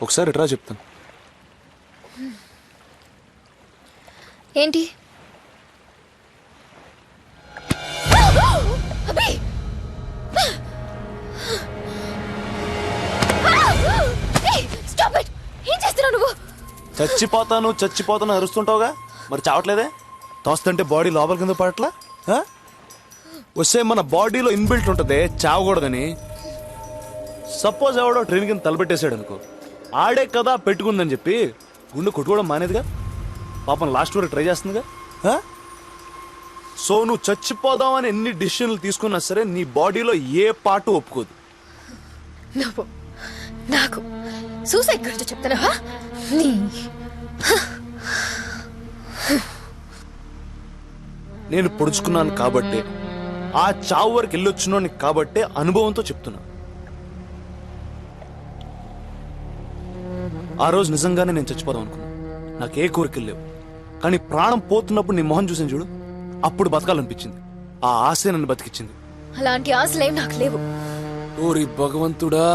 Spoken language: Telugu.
ఒకసారి ఎట్రా చెప్తాను. ఏంటి? అబ్బే! ఏయ్, స్టాప్ ఇట్! ఏం చేస్తున్నావు నువ్వు? చచ్చిపోతాను అరుస్తుంటావుగా, మరి చావట్లేదే? తోస్తుంటే బాడీ లోపల కింద పడట్లా? వస్తే మన బాడీలో ఇన్బిల్ట్ ఉంటుంది చావకూడదని. సపోజ్ ఎవడో ట్రైన్ కింద తలపెట్టేశాడు అనుకో, ఆడే కదా పెట్టుకుందని చెప్పి గుండె కొట్టుకోవడం మానేదిగా. పాపం లాస్ట్ వరకు ట్రై చేస్తుందిగా. సో నువ్వు చచ్చిపోదామని ఎన్ని డిసిషన్లు తీసుకున్నా సరే నీ బాడీలో ఏ పార్ట్ ఒప్పుకోదు. నువ్వు నాకు సూసైడ్ గురించి చెప్తున్నావా? నేను పొడుచుకున్నాను కాబట్టే, ఆ చావు వరకు వెళ్ళొచ్చున్నాను కాబట్టే అనుభవంతో చెప్తున్నా. ఆ రోజు నిజంగానే నేను చచ్చిపోదాం అనుకున్నా. నాకే కోరికలు లేవు, కానీ ప్రాణం పోతున్నప్పుడు నీ మొహం చూసాను చూడు, అప్పుడు బతకాలనిపించింది. ఆ ఆశ నన్ను బతికిచ్చింది. అలాంటి ఆశలేం నాకు లేవు. ఓరి భగవంతుడా.